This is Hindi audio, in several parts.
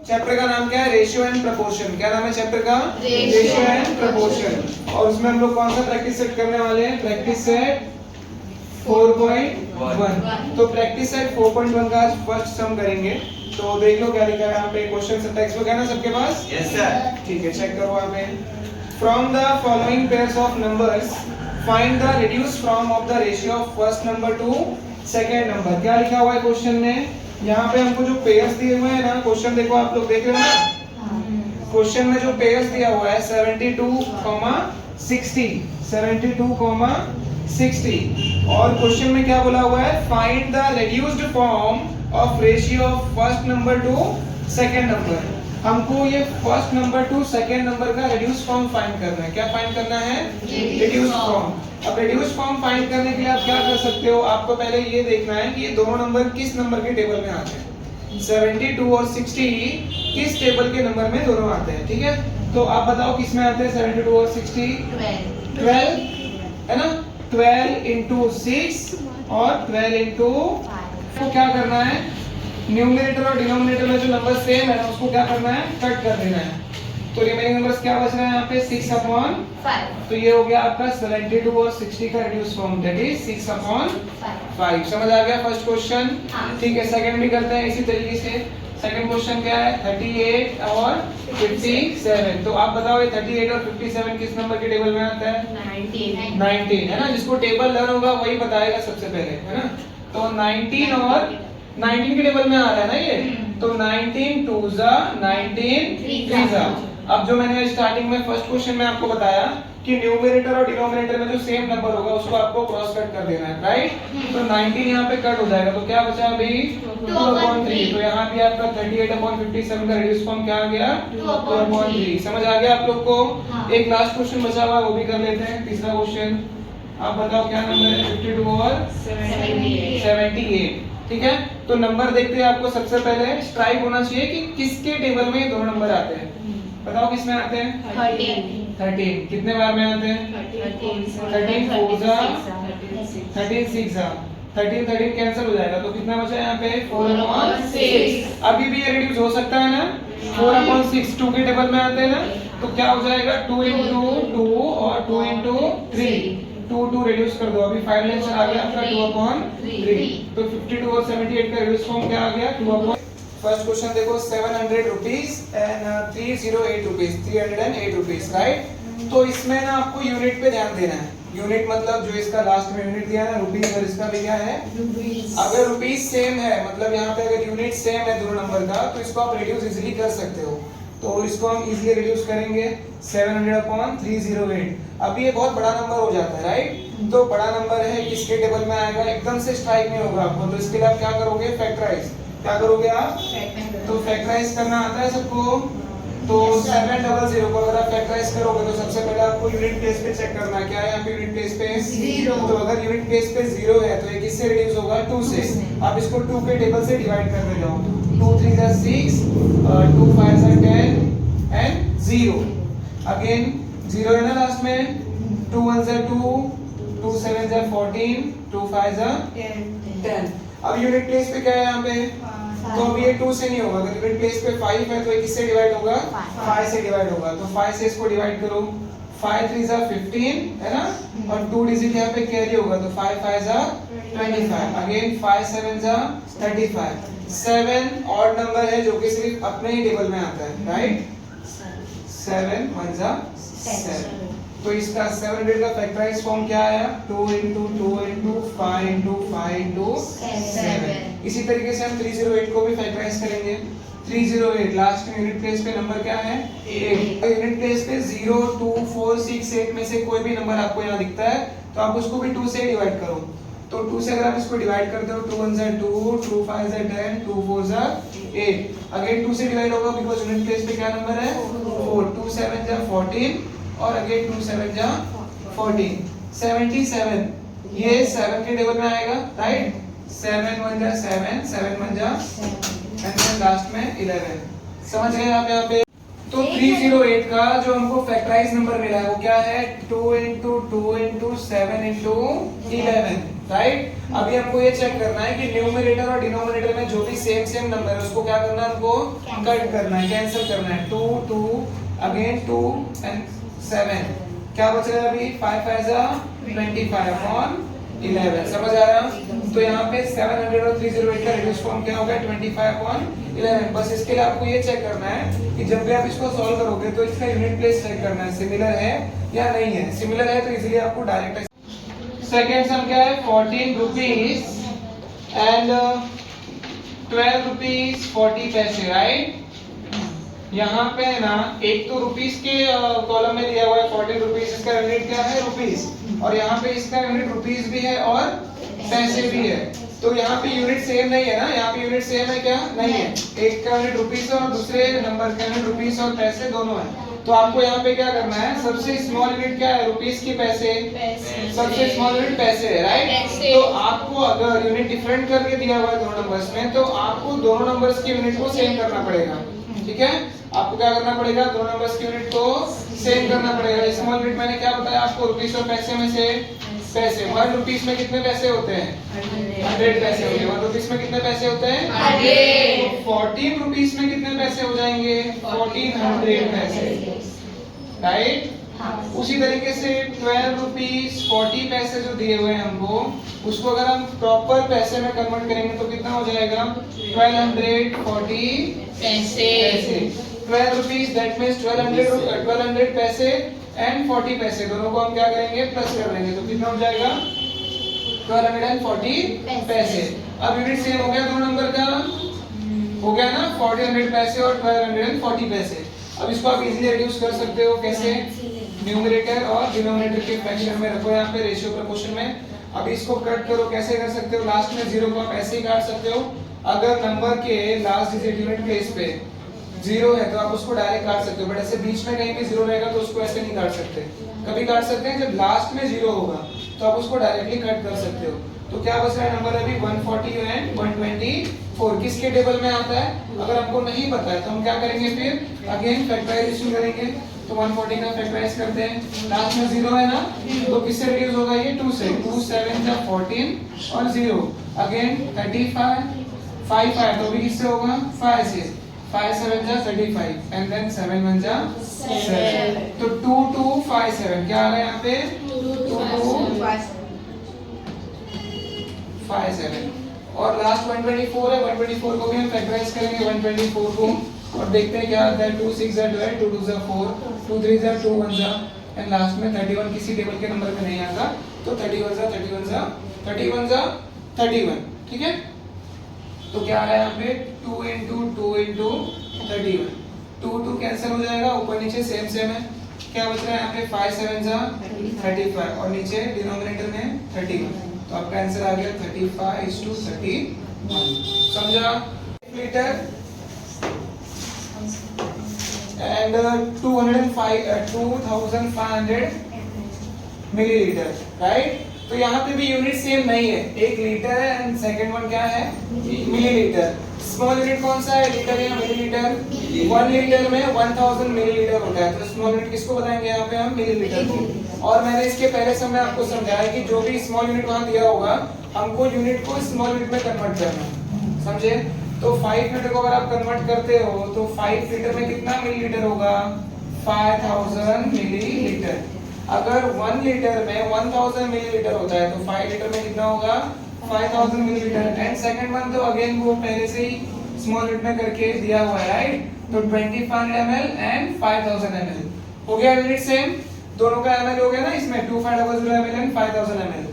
चैप्टर का नाम क्या है? Ratio and proportion. क्या नाम है चैप्टर का? Ratio and proportion. और उसमें हम लोग कौन सा प्रैक्टिस सेट करने वाले हैं? Practice set 4.1। तो प्रैक्टिस सेट 4.1 का आज फर्स्ट सम करेंगे। तो देख लो क्या लिखा है यहाँ पे। क्वेश्चन से टेक्स्ट बुक है ना सबके पास? Yes sir. ठीक है, चेक करो यहाँ पे। From the following pairs of numbers find the reduce from of the ratio of first number two second number. क्या लिखा हुआ है क्वेश्चन में? यहाँ पे हमको जो पेयर्स दिए हुए हैं ना, क्वेश्चन देखो आप लोग देख रहे हो ना, क्वेश्चन में जो पेयर्स दिया हुआ है 72,60, 72,60। और क्वेश्चन में क्या बोला हुआ है? Find the reduced form of ratio of first number two second number. हमको ये first number two second number का रिड्यूस फॉर्म फाइंड करना है। क्या फाइंड करना है? Reduce form. अब रिड्यूस फॉर्म फाइंड करने के लिए आप क्या कर सकते हो? आपको पहले ये देखना है कि ये दोनों नंबर किस नंबर के टेबल में आते हैं। 72 और 60 किस टेबल के नंबर में दोनों आते हैं, ठीक है? तो आप बताओ किस में आते हैं 72 और 60? 12 है ना? 12 into 6 और 12 into 5 को क्या करना है? न्यूमरेटर और डिनोमिनेटर में जो नंबर सेम है ना, उसको क्या करना है? कट कर देना है। तो रिमेनिंग नंबर्स क्या बच रहा है यहाँ पे? 6/5। तो ये हो गया आपका 72 और 60 का रिड्यूस फॉर्म, दैट इज 6/5। समझ आ गया फर्स्ट क्वेश्चन? ठीक है, सेकंड भी करते हैं इसी तरीके से। सेकंड क्वेश्चन क्या है? 38 और 57। तो आप बताओ ये 38 और 57 किस नंबर के टेबल में आता है? 19 है ना? जिसको टेबल लर्न होगा वही बताएगा सबसे पहले, है ना? तो 19 और 19 के टेबल में आ रहा है ना ये। तो 19 2 19 3। अब जो मैंने स्टार्टिंग में फर्स्ट क्वेश्चन में आपको बताया कि न्यूमरेटर और डिनोमिनेटर में जो सेम नंबर होगा उसको आपको क्रॉस कट कर देना है, राइट? तो 19 यहाँ पे कट हो जाएगा, तो क्या बचा अभी? 2/3। तो यहाँ भी आपका 38/57 का रिड्यूस फॉर्म क्या आ गया? 2/3। समझ आ गया आप लोग को? एक लास्ट क्वेश्चन बचा हुआ है, वो भी कर लेते हैं। तीसरा क्वेश्चन आप बताओ क्या नंबर है? 52 और 78। ठीक है, तो नंबर देखते हैं। आपको सबसे पहले स्ट्राइक होना चाहिए कि किसके टेबल में ये दोनों नंबर आते हैं। बताओ किस में आते हैं? 13। कितने बार में आते हैं? 13 4 13 6 13 कैंसिल हो जाएगा, तो कितना बचा यहाँ पे? 4/6। अभी भी ये रिड्यूस हो सकता है ना? 4/6 2 के टेबल में आते हैं ना, तो क्या हो जाएगा? 2 into 2 और 2 into 3। 2 रिड्यूस कर दो, अभी फाइनल आंसर आ गया आपका 2/3। तो 52 और 78 का रिड्यूस फॉर्म क्या आ गया? 2/3। फर्स्ट क्वेश्चन देखो, 700 rupees and 308 rupees, 308 rupees, right? तो इसमें ना आपको यूनिट पे ध्यान देना है। यूनिट मतलब जो इसका लास्ट में यूनिट दिया है ना, रुपीज, और इसका भी क्या है? अगर रुपीज सेम है, मतलब यहाँ पे अगर यूनिट सेम है दोनों नंबर का, तो इसको आप रिड्यूस इजीली कर सकते हो। तो इसको हम इजीली रिड्यूस करेंगे 700/308। अब ये बहुत बड़ा नंबर हो जाता है, राइट? तो बड़ा नंबर है, किसके टेबल में आएगा? एकदम से स्ट्राइक नहीं होगा आपको, तो इसके लिए आप क्या करोगे? फैक्टराइज। क्या करोगे आप? तो फैक्टराइज करना आता है सबको? तो 700 को अगर आप फैक्टराइज करोगे तो सबसे पहले आपको यूनिट प्लेस पे चेक करना है। क्या है यहाँ पे यूनिट प्लेस पे? 0। तो अगर यूनिट प्लेस पे 0 है तो ये किससे रिड्यूस होगा? 2 से। आप इसको 2 के टेबल से डिवाइड करते जाओ। 2 3 6 2 5 10 एंड 0। अगेन 0 है ना लास्ट में? 2 1 2 2 7 14 2 5 10। अब यूनिट प्लेस पे क्या है यहाँ पे? तो अब ये 2 से नहीं होगा। अगर यूनिट प्लेस पे 5 है तो ये किससे डिवाइड होगा? 5 से डिवाइड होगा। तो 5 से इसको डिवाइड करो। 5 3 15 है ना, और 2 डिजिट यहाँ पे कैरी होगा, तो 5 5 25। अगेन 5 7 35। 7 ऑड नंबर है जो कि सिर्फ अपने ही टेबल में आता है, राइट? 7 1 7। तो इसका 700 का फैक्टराइज फॉर्म क्या आया? 2 into 2 into 5 into 5 into 7। इसी तरीके से हम 308 को भी फैक्टराइज करेंगे। 308 लास्ट में यूनिट प्लेस पे नंबर क्या है? 8। यूनिट प्लेस पे 0 2 4 6 8 में से कोई भी नंबर आपको यहाँ दिखता है तो आप उसको भी 2 से डिवाइड करो। तो 2 से अगर आप इसको डिवाइड करते हो, 2 1 2 2 5 10 2 4 8। अगेन 2 से डिवाइड होगा बिकॉज़ यूनिट प्लेस पे क्या नंबर है? 4। 2 7 14 और अगेन 2 7 14। 77 ये 7 के टेबल में आएगा, राइट? 7 1 7 7 1 एंड देन लास्ट में 11। समझ गए आप यहाँ पे? तो 308 का जो हमको फैक्टराइज नंबर मिला है वो क्या है? 2 into 2 into 7 into 11। राइट। अभी हमको ये चेक करना है कि न्यूमरेटर और डिनोमिनेटर में जो भी सेम नंबर है उसको क्या करना है, हमको कट करना है, कैंसिल करना है। 2 2 अगेन 2 एंड 7 क्या बच रहा है अभी 5 5 25 अपॉन 11। समझ आ रहा है? तो यहाँ पे 700 और 308 का रिड्यूस फॉर्म क्या होगा 25 अपॉन 11। बस इसके लिए आपको ये चेक करना है कि जब भी आप इसको सॉल्व करोगे तो इसका यूनिट प्लेस चेक करना है, सिमिलर है या नहीं है। सिमिलर है तो इजीली आपको डायरेक्ट। सेकेंड सम क्या है 14 रुपीज एंड 12 रुपीज 40 पैसे, राइट। यहाँ पे है ना एक तो रुपीस के कॉलम में दिया हुआ है 14 रुपीज, इसका यूनिट क्या है रुपीस, और यहाँ पे इसका यूनिट रुपीस भी है और पैसे भी है। तो यहाँ पे यूनिट सेम नहीं है ना, यहाँ पे यूनिट सेम है क्या, नहीं है। एक का यूनिट रुपीस है और दूसरे नंबर का यूनिट रुपीस और पैसे दोनों है। तो आपको यहाँ पे क्या करना है, सबसे स्मॉल यूनिट क्या है रुपीस की पैसे, सबसे स्मॉल यूनिट पैसे है, राइट। तो आपको अगर यूनिट डिफरेंट करके दिया हुआ है दोनों नंबर्स में तो आपको दोनों नंबर्स की यूनिट को सेम करना पड़ेगा, ठीक है। आपको क्या करना पड़ेगा, दोनों नंबर्स की यूनिट को सेम करना पड़ेगा। स्मॉल यूनिट मैंने क्या बताया आपको, रुपीस और पैसे में से पैसे। 1 रुपीस में कितने पैसे होते हैं 100 पैसे होते हैं। 1 रुपीस में कितने पैसे होते हैं 100। 14 रुपीस में कितने पैसे हो जाएंगे 1400 पैसे, राइट। उसी तरीके से 12 रुपीस 40 पैसे जो दिए हुए हैं हमको, उसको अगर हम प्रॉपर पैसे में कन्वर्ट करेंगे तो कितना हो जाएगा 1240 पैसे। 12 रुपीस दैट मींस 1200 पैसे एंड 40 पैसे, दोनों को हम क्या करेंगे प्लस कर देंगे तो कितना हो जाएगा 1240 पैसे। अब यूनिट सेम हो गया दोनों नंबर का, हो गया ना 1400 पैसे और 1240 पैसे। अब इसको आप इजीली रिड्यूस कर सकते हो, कैसे, न्यूमरेटर और डिनोमिनेटर के फ्रैक्शन में रखो, यहाँ पे रेशियो प्रोपोर्शन में। अब इसको कट करो, कैसे कर सकते हो, लास्ट में जीरो को आप ऐसे ही काट सकते हो। अगर नंबर के लास्ट डिजिट यूनिट प्लेस पे जीरो है तो आप उसको डायरेक्ट काट सकते हो, बट ऐसे बीच में कहीं भी जीरो रहेगा तो उसको ऐसे नहीं काट सकते। कभी काट सकते हैं जब लास्ट में जीरो होगा तो आप उसको डायरेक्टली कट कर सकते हो। तो क्या बच रहा है नंबर अभी 140 एंड 124, किसके टेबल में आता है। अगर हमको नहीं पता है तो हम क्या करेंगे, फिर अगेन फैक्टराइजेशन करेंगे। तो 140 का फैक्टराइज करते हैं, लास्ट में जीरो है ना, तो किससे रिड्यूस होगा ये 2 से। 2 7 जा 14 और 0 अगेन 35 5 5 तो भी किससे होगा 5 से। 5 7 जा 35 एंड देन 7 1 जा 7, तो 2 2 5 7 क्या आ रहा है यहाँ पे 2 2 5 7। और लास्ट 124 है, 124 को भी हम फैक्टराइज करेंगे 124 को, और देखते हैं क्या आता है। 2 6 जा 12, 2 2 जा 4, 2 3 जा 2 1 जा, एंड लास्ट में 31 किसी टेबल के नंबर पे नहीं आता तो 31 जा 31 जा 31 जा 31, ठीक है। तो क्या आ रहा है यहाँ पे 2 into 2 into 31, 2 2 कैंसिल हो जाएगा, ऊपर नीचे सेम सेम है। क्या बच रहा है यहाँ पे 5 7 जा 35 और नीचे डिनोमिनेटर में 31, तो आपका आंसर आ गया 35:31। समझा। Litre and 2500 millilitre, right. तो यहाँ पे भी यूनिट सेम नहीं है, एक लीटर है एंड सेकंड वन क्या है मिलीलीटर। स्मॉल यूनिट कौन सा है, लीटर या मिलीलीटर। 1 लीटर में 1000 मिलीलीटर होता है, तो स्मॉल यूनिट किसको बताएंगे यहाँ पे हम मिलीलीटर को। और मैंने इसके पहले समय आपको समझाया कि जो भी स्मॉल यूनिट वहाँ दिया होगा हमको यूनिट को स्मॉल यूनिट में कन्वर्ट करना, समझे। तो 5 लीटर को अगर आप कन्वर्ट करते हो तो 5 लीटर में कितना मिलीलीटर होगा 5000 मिलीलीटर। अगर 1 लीटर में 1000 मिलीलीटर होता है तो 5 लीटर में कितना होगा 5000 मिलीलीटर। एंड सेकंड वन तो अगेन वो पहले से ही स्मॉल यूनिट में करके दिया हुआ है, राइट। तो 2500 ml एंड 5000 ml हो गया यूनिट सेम, दोनों का ml हो गया ना इसमें 2500 ml and 5000 ml,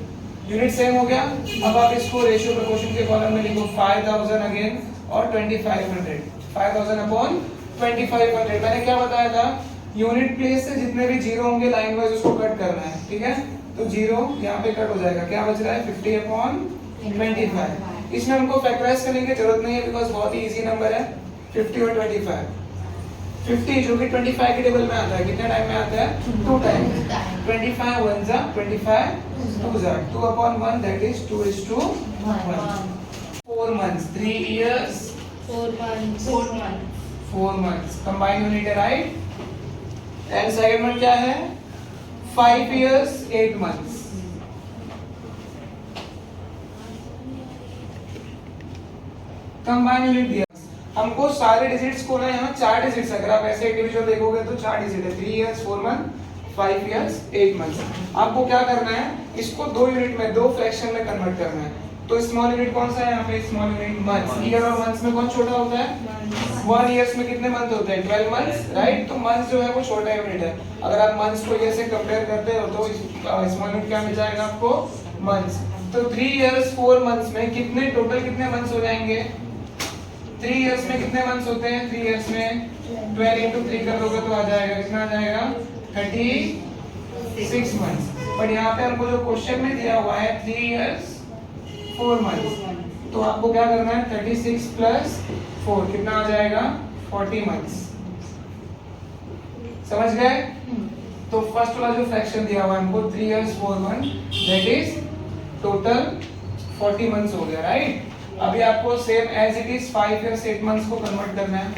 unit same हो गया। अब आप इसको रेशियो प्रोपोर्शन के कॉलम में लिखो 5000 अगेन और 2500, 5000 अपॉन 2500। मैंने क्या बताया था, यूनिट प्लेस से जितने भी जीरो होंगे लाइन वाइज उसको कट करना है, ठीक है। तो जीरो यहाँ पे कट हो जाएगा, क्या बच रहा है 50 अपॉन 25। इसमें हमको फैक्टराइज करने की जरूरत नहीं है बिकॉज बहुत ही इजी नंबर है 50 और 25। 50 जो कि 25 के टेबल में आता है, कितने टाइम में आता है 2 टाइम। 25 1 जा 25 2 जा 2 upon 1 that is 2:1। 4 months 3 years 4 months combined unit है, राइट। एंड सेकंड वन क्या है 5 years 8 months। कंबाइन यूनिट दिया हमको सारे डिजिट्स को ना यहाँ 4 डिजिट्स, अगर आप ऐसे इंडिविजुअल देखोगे तो 4 डिजिट है, 3 इयर्स 4 मंथ, 5 इयर्स 8 मंथ्स। आपको क्या करना है, इसको 2 यूनिट में, 2 फ्रैक्शन में कन्वर्ट करना है। तो स्मॉल यूनिट कौन सा है यहाँ पे, स्मॉल यूनिट मंथ्स। ईयर और मंथ्स में कौन छोटा होता है, 1 इयर्स में कितने मंथ होते हैं, 12 मंथ्स, राइट। तो मंथ्स जो है वो छोटा यूनिट है। अगर आप मंथ्स को ईयर से कंपेयर करते हो तो स्मॉल यूनिट क्या मिल जाएगा आपको, मंथ्स। तो 3 इयर्स 4 मंथ्स में कितने टोटल कितने मंथ्स हो जाएंगे, 3 इयर्स में कितने मंथ्स होते हैं, 3 इयर्स में 12 into 3 कर दोगे तो आ जाएगा, कितना आ जाएगा, 36 मंथ्स। बट यहाँ पे हमको जो क्वेश्चन में दिया हुआ है 3 इयर्स 4 मंथ्स, तो आपको क्या करना है, 36 प्लस 4 कितना आ जाएगा, 40 मंथ्स। समझ गए। तो फर्स्ट वाला जो फ्रैक्शन दिया हुआ है हमको 3 years 4 month, that is total 40 months हो गया, राइट। अभी आपको same as it is 5 years 8 months को कन्वर्ट करना है।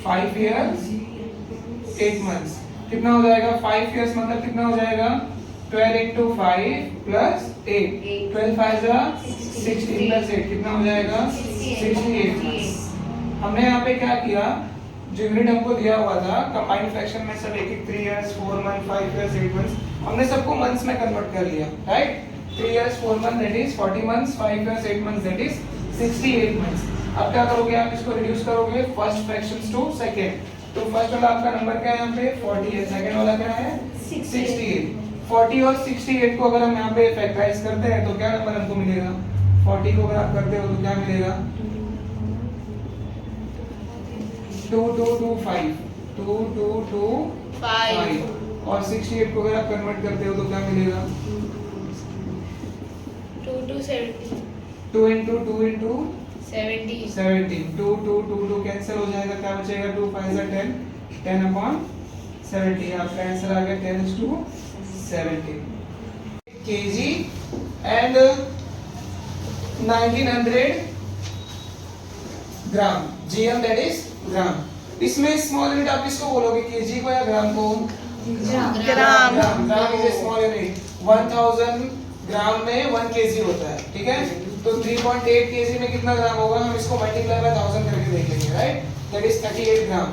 5 इयर्स 8 मंथ्स कितना हो जाएगा, 5 इयर्स मतलब कितना हो जाएगा, 12 into 5 plus 8, 12 5 जा 16 plus 8 कितना हो जाएगा, 68 मंथ्स। हमने यहाँ पे क्या किया, जो यूनिट हमको दिया हुआ था कंबाइंड फ्रैक्शन में सब एक 3 इयर्स 4 मंथ, 5 इयर्स 8 मंथ्स, हमने सबको मंथ्स में कन्वर्ट कर लिया, right. 3 years 4 months that is 40 months, 5 years 8 months that is 68 months। अब क्या करोगे आप, इसको रिड्यूस करोगे फर्स्ट फ्रैक्शंस टू सेकंड। तो फर्स्ट वाला आपका नंबर क्या है यहाँ पे, 40 है, सेकंड वाला क्या है, 68। 40 और 68 को अगर हम यहाँ पे फैक्टराइज करते हैं तो क्या नंबर हमको मिलेगा, 40 को अगर आप करते हो तो क्या मिलेगा, 2225, 2225। और 68 को अगर आप कन्वर्ट करते हो तो क्या मिलेगा, 2 into 2 into 17, 2 कैंसिल हो जाएगा, क्या बचेगा, 2 5 are 10, 10 upon 70। आपका आंसर आ गया 10:70 kg and 1900 gram, gm that is ग्राम। इसमें स्मॉल यूनिट आप किसको बोलोगे, केजी को या ग्राम को, gram. Gram is small unit. 1000 gram में 1 केजी होता है, ठीक है। तो 3.8 केजी में कितना ग्राम होगा, हम इसको मल्टीप्लाई बाय 1000 करके देखेंगे, राइट, दैट इज 38 ग्राम।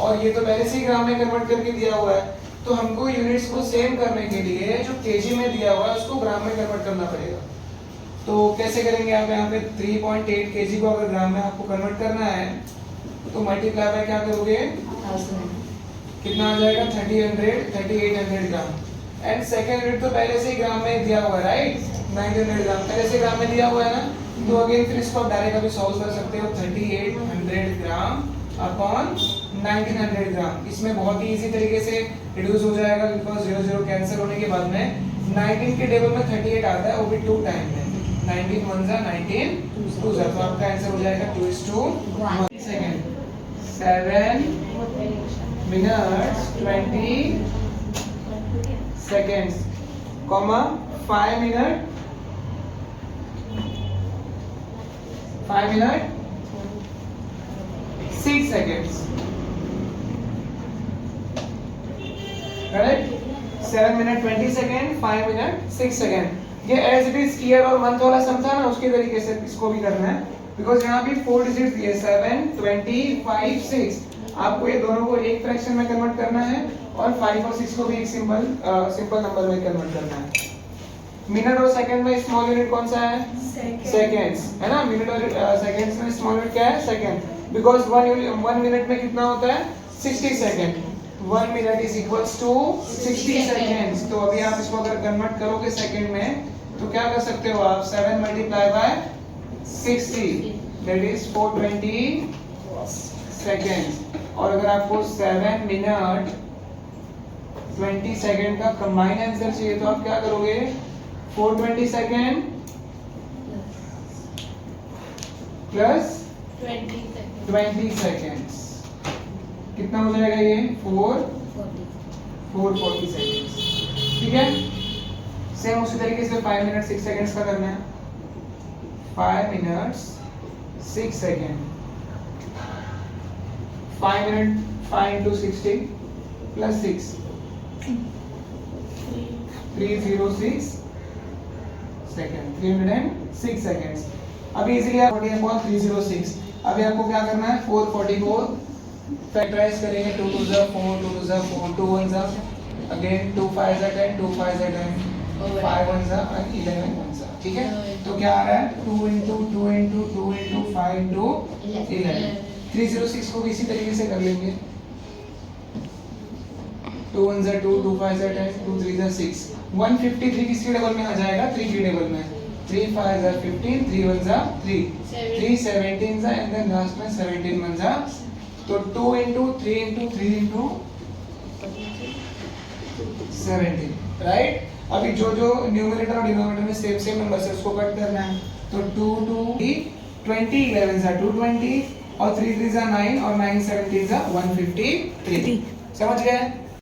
और ये तो पहले से ही ग्राम में कन्वर्ट करके दिया हुआ है, तो हमको यूनिट्स को सेम करने के लिए जो केजी में दिया हुआ है उसको ग्राम में कन्वर्ट करना पड़ेगा। तो कैसे करेंगे आप, यहाँ पे 3.8 केजी को अगर ग्राम में आपको कन्वर्ट करना है तो मल्टीप्लाई बाय क्या करोगे, 1000, कितना आ जाएगा, 3800 ग्राम। एंड सेकेंड यूनिट तो पहले से ही ग्राम में दिया हुआ है, राइट, 900 ग्राम पहले से ग्राम में दिया हुआ है ना। तो अगेन फिर इसको आप डायरेक्ट अभी सॉल्व कर सकते हो, 3800 ग्राम अपॉन 1900 ग्राम। इसमें बहुत ही इजी तरीके से रिड्यूस हो जाएगा, बिकॉज 0 0 कैंसिल होने के बाद में 19 के टेबल में 38 आता है, वो भी 2 टाइम में, 19 1 जा 19 2 जा, तो आपका आंसर हो जाएगा 2:1 second, 7 minutes 20 seconds, comma 5 minute 6 seconds, correct। 7 minute 20 second, 5 minute 6 second। ये एज इट इज ईयर और मंथ वाला सम था ना, उसके तरीके से इसको भी करना है, बिकॉज यहाँ भी 4 डिजिट दिए, 7 20 5 6। आपको ये दोनों को एक फ्रैक्शन में कन्वर्ट करना है और 5 और 6 को भी एक सिंपल नंबर में कन्वर्ट करना है। मिनट और सेकंड में स्मॉल यूनिट कौन सा है, सेकंड्स, है ना। मिनट और सेकंड्स में स्मॉल यूनिट क्या है, सेकंड, बिकॉज 1 मिनट में कितना होता है, 60 second. 1 minute is equals to 60 seconds. तो अभी आप इसको अगर कन्वर्ट करोगे सेकंड में तो क्या कर सकते हो आप, 7 multiply by 60 that is 420 second. और अगर आपको 7 मिनट 20 सेकंड का कंबाइंड आंसर चाहिए तो आप क्या करोगे, 420 सेकंड प्लस 20 सेकंड्स, कितना हो जाएगा ये, 440 सेकंड्स, ठीक है। सेम उसी तरीके से 5 मिनट 6 सेकंड्स का करना है, 5 minutes 6 second, 5 minute 5 into 60 plus 6 306 second, 306 seconds. अभी इजीली आप 40/306, अभी आपको क्या करना है 444 फैक्टराइज करेंगे, 2 2 जा 4, 2 2 जा 4, 2 1 जा अगेन 2 5 जा 10, 2 5 जा 10, 5 1 जा 11 1 जा, ठीक है। तो क्या आ रहा है 2 into 2 into 2 into 5 into 11, 306 को भी इसी तरीके से कर लेंगे, 2 1 जा 2, 2 5 जा 10, 2 3 जा 6, 153 किसके टेबल में आ जाएगा 3 के टेबल में, 3 5 जा 15, 3 1 जा 3, 3 17 जा एंड देन लास्ट में 17 1 जा, तो 2 into 3 into 3 into 17, राइट। अभी जो जो न्यूमरेटर और डिनोमिनेटर में सेम सेम नंबर है उसको कट करना है, तो 2 2 20 11 जा 220 और 3 3 जा 9 और 9 17 जा 153, समझ गए।